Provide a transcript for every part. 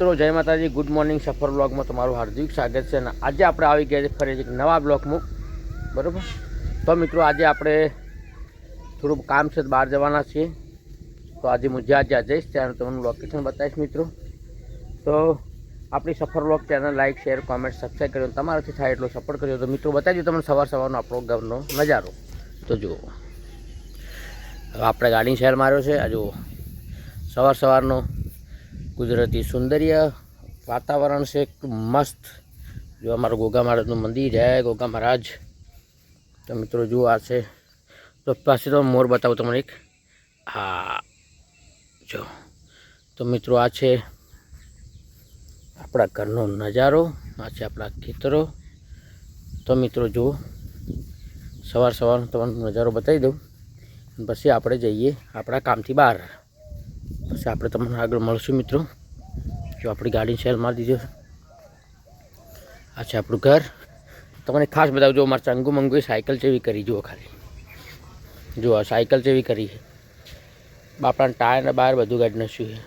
મિત્રો જય માતાજી, ગુડ મોર્નિંગ. સફર બ્લોગમાં તમારું હાર્દિક સ્વાગત છે. અને આજે આપણે આવી ગયા છે ફરી એક નવા બ્લોગમાં, બરાબર. તો મિત્રો આજે આપણે થોડું કામ છે, બહાર જવાના છીએ. તો આજે હું જ્યાં જઈશ ત્યાંનું તમને લોકેશન બતાવીશ મિત્રો. તો આપણી સફર blog channel like, share, comment, subscribe કર્યો, તમારાથી થાય એટલો સપોર્ટ કર્યો. તો મિત્રો બતાવી દો તમને સવારનો આપણો ગામનો નજારો. તો જુઓ, હવે આપણે ગાડી શેર માર્યો છે. આ જુઓ સવારનો કુદરતી સૌંદર્ય વાતાવરણ છે, મસ્ત. જો અમારું ગોગા મહારાજનું મંદિર છે, ગોગા મહારાજ. તો મિત્રો જુઓ આ છે. તો પાસે તો મોર બતાવું તમને એક. હા જો, તો મિત્રો આ છે આપણા ઘરનો નજારો, આ છે આપણા ખેતરો. તો મિત્રો જુઓ સવારનો તમને નજારો બતાવી દઉં, પછી આપણે જઈએ આપણા કામથી બહાર. પછી આપણે તમને આગળ મળશું મિત્રો. જો આપણી ગાડી શેર મારી દીધો. આ છે આપણું ઘર. તમને ખાસ બતાવું, જો અમારે ચંગુ મંગુએ સાયકલ જેવી કરી, જુઓ ખાલી. જો આ સાયકલ જેવી કરી છે, બાપડાના ટાયરને બહાર બધું કાઢી નાખ્યું છે.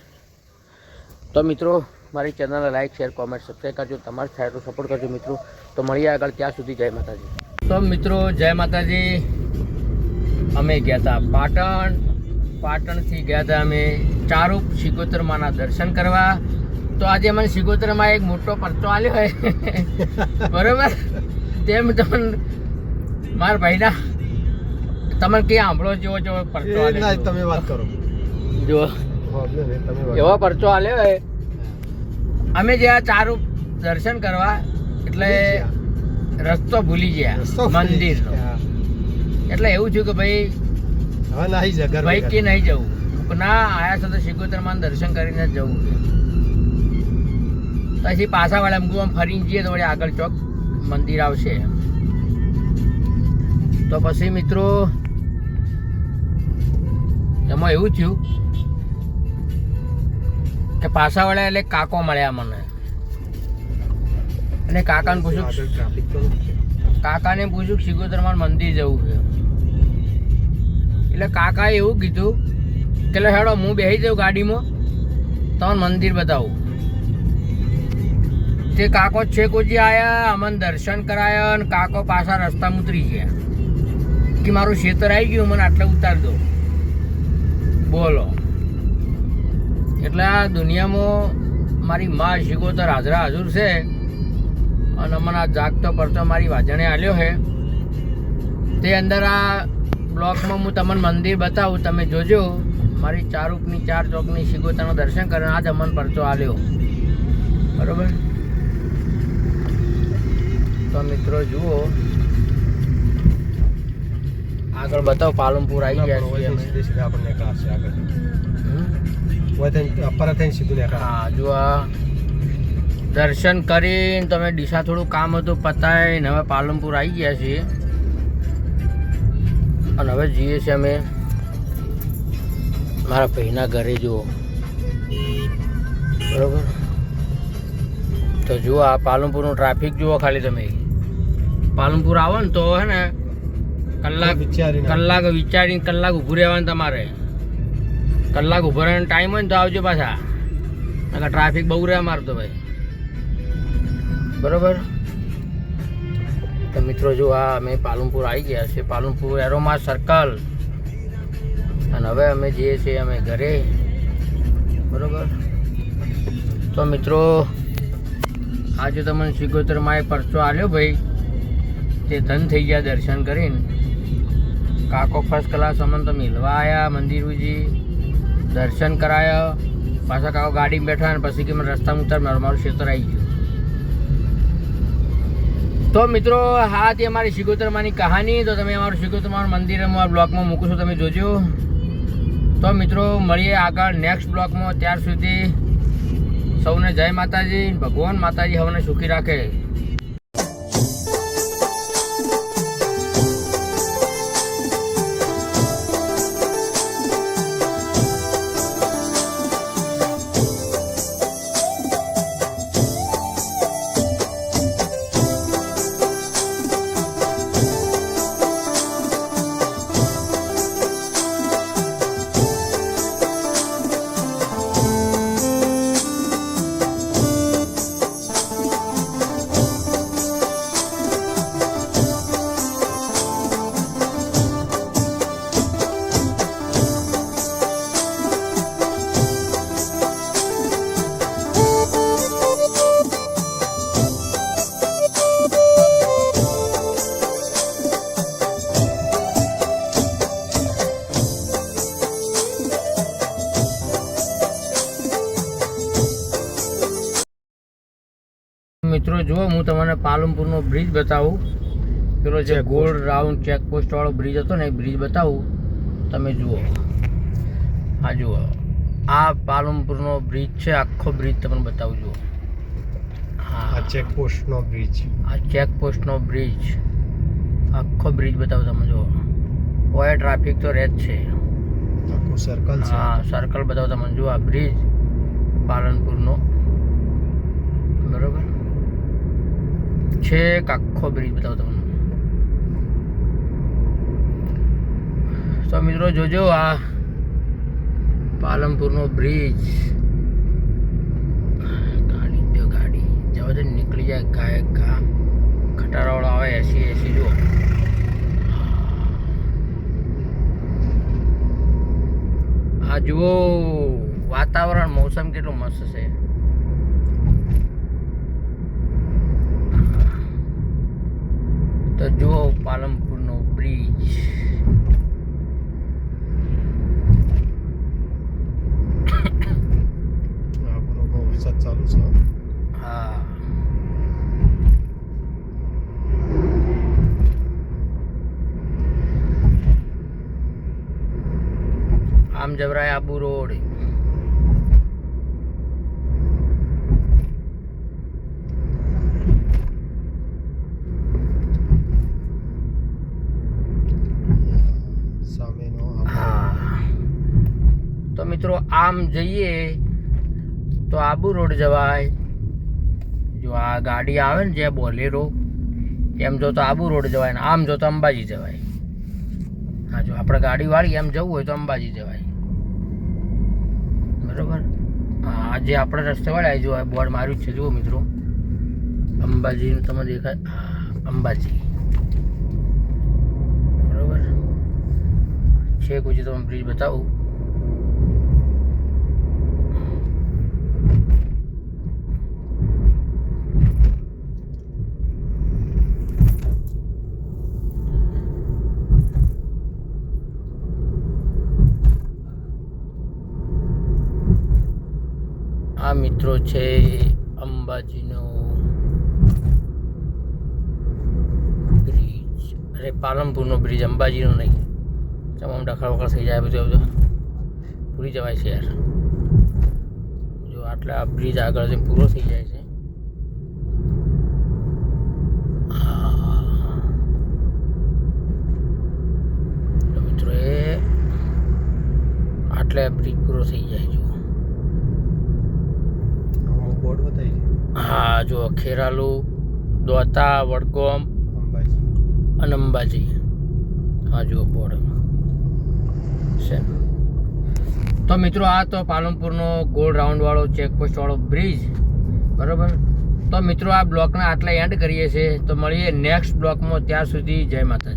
તો મિત્રો મારી ચેનલને લાઈક, શેર, કોમેન્ટ, સબસ્ક્રાઈબ કરજો. તમારે થાય તો સપોર્ટ કરજો મિત્રો. તો મળીએ આગળ, ત્યાં સુધી જય માતાજી. તો મિત્રો જય માતાજી. અમે ગયા હતા પાટણથી ગયા હતા અમે ચારૂપ સિગોતરમાના દર્શન કરવા. તો આજે મને સિગોતરમાં એક મોટો પરચો આલ્યો હોય બરાબર. તેમ તમને મારા ભાઈના તમને ક્યાં સાંભળો જેવો જેવો પરચો આલ્યો, તમે વાત કરો. જો એવો પરચો આલ્યો હોય. અમે જ્યાં ચારૂપ દર્શન કરવા, એટલે રસ્તો ભૂલી ગયા મંદિરનો. એટલે એવું થયું કે ભાઈ કે નહીં જવું, ના આયા છે તો સિગોતરમાં દર્શન કરીને જ જવું છે. પછી પાછા વાળા આમ ફરીને જઈએ તો વળી આગળ ચોક મંદિર આવશે. તો પછી મિત્રો એમાં એવું થયું કે પાછા વાળા એટલે કાકો મળ્યા મને. અને કાકાને પૂછ્યું સિગોતરમાં મંદિર જવું છે. એટલે કાકાએ એવું કીધું કે હેડો હું બેસી જાઉં ગાડીમાં, તમને મંદિર બતાવું. તે કાકો છેકોજી આવ્યા, અમને દર્શન કરાયા, અને કાકો પાછા રસ્તામાં ઉતરી ગયા કે મારું ખેતર આવી ગયું, મને આટલે ઉતાર દો. બોલો. એટલે આ દુનિયામાં મારી મા સિગોતર હાજરા હાજર છે. અને મને આ જાગતો પડતો મારી વાજણે આલ્યો છે. તે અંદર આ બ્લોકમાં હું તમને મંદિર બતાવું, તમે જોજો. મારી ચારૂપની 4 ચોકની સિગોતરના દર્શન કરીને આજ અમને પરચો આલ્યો, બરાબર. તો મિત્રો જુઓ આગળ બતાવો, પાલનપુર આવી ગયા છીએ. હા જો આ દર્શન કરીને તમે ડીસા થોડું કામ હતું પતાવીને હવે પાલનપુર આવી ગયા છીએ. અને હવે જઈએ છીએ અમે મારા ભાઈના ઘરે. જુઓ બરાબર. તો જુઓ આ પાલનપુરનું ટ્રાફિક જુઓ ખાલી. તમે પાલનપુર આવો ને તો હે ને કલાક વિચારીને કલાક ઊભું રહેવાનું તમારે. કલાક ઊભો રહેવાનો ટાઈમ હોય ને તો આવજો પાછા, ટ્રાફિક બહુ રહે અમારે તો ભાઈ, બરાબર. તો મિત્રો જો આ અમે પાલનપુર આવી ગયા છે, પાલનપુર એરોમા સર્કલ. અને હવે અમે જઈએ છીએ અમે ઘરે, બરાબર. તો મિત્રો આજે તમને સિગોતરમાં એ પરચો આલ્યો ભાઈ, તે ધન થઈ ગયા દર્શન કરીને. કાકો ફર્સ્ટ ક્લાસ અમને તો મિલવા આવ્યા મંદિરજી, દર્શન કરાયા. પાછા કાકો ગાડીમાં બેઠા અને પછી કે મને રસ્તામાં ઉતાર, મારું ખેતર આવી ગયું. તો મિત્રો હા તે અમારી સિગોતરમાંની કહાની. તો તમે અમારું સિગોતરમાનું મંદિર અમારા બ્લોગમાં મૂકું છો, તમે જોજો. તો મિત્રો મળીએ આગળ નેક્સ્ટ બ્લોગમાં. ત્યાર સુધી સૌને જય માતાજી. ભગવાન માતાજી હવને સુખી રાખે. મિત્રો જુઓ, હું તમને પાલનપુરનો બ્રિજ બતાવું. પેલો જે ગોળ રાઉન્ડ ચેકપોસ્ટ વાળો બ્રિજ હતો ને, એ બ્રિજ બતાવું. તમે જુઓ, હા જુઓ, આ પાલનપુરનો બ્રિજ છે. આખો બ્રિજ તમને બતાવું. જુઓ, હા, ચેકપોસ્ટનો બ્રિજ. આ ચેકપોસ્ટનો બ્રિજ, આખો બ્રિજ બતાવું તમે. જુઓ, કોઈ ટ્રાફિક તો રહે જ છે. આખું સર્કલ છે. હા, સર્કલ બતાવો તમને. જુઓ, આ બ્રિજ પાલનપુરનો, બરોબર છે. આખો બ્રિજ બતાવો તમને. તો મિત્રો જોજો, આ પાલનપુરનો બ્રિજ. ગાડી જવા દે, નીકળી જાય. ઘા ખટારાવાળો આવે, એસી જુઓ. આ જુઓ, વાતાવરણ, મોસમ કેટલું મસ્ત છે. તો જુઓ પાલનપુરનો બ્રિજ. વરસાદ ચાલુ છે. હા, આમ જવરાય આબુ રોડ. સામેનો હા, તો મિત્રો આમ જઈએ તો આબુ રોડ જવાય. જો આ ગાડી આવે ને, જે બોલેરો, એમ જો તો આબુ રોડ જવાય ને આમ જો તો અંબાજી જવાય. હા, જો આપણે ગાડી વાળી એમ જવું હોય તો અંબાજી જવાય, બરોબર. હા, જે આપણે રસ્તે વાળા જો બોર્ડ માર્યું છે, જુઓ મિત્રો, અંબાજીનું તમે દેખાય. હા, અંબાજી, બરોબર છે. કોઈ તમે બ્રિજ બતાવું. આ મિત્રો છે અંબાજીનો બ્રિજ. અરે, પાલનપુરનો બ્રિજ, અંબાજીનો નહીં. તમામ ડખા થઈ જાય, બધું ભૂલી જવાય છે યાર. જો આટલા બ્રિજ આગળ પૂરો થઈ જાય છે. તો મિત્રો એ આટલે બ્રિજ પૂરો થઈ જાય. જો બોર્ડ બતાવી. હા, જો ખેરાલુ, દોતા, વડગામ, અંબાજી અને અંબાજી. હા, જુઓ બોર્ડ છે. તો મિત્રો આ તો પાલનપુરનો ગોળ રાઉન્ડ વાળો ચેકપોસ્ટ વાળો બ્રિજ, બરોબર. તો મિત્રો આ બ્લોકના આટલા એન્ડ કરીએ છીએ. તો મળીએ નેક્સ્ટ બ્લોકમાં. ત્યાં સુધી જય માતાજી.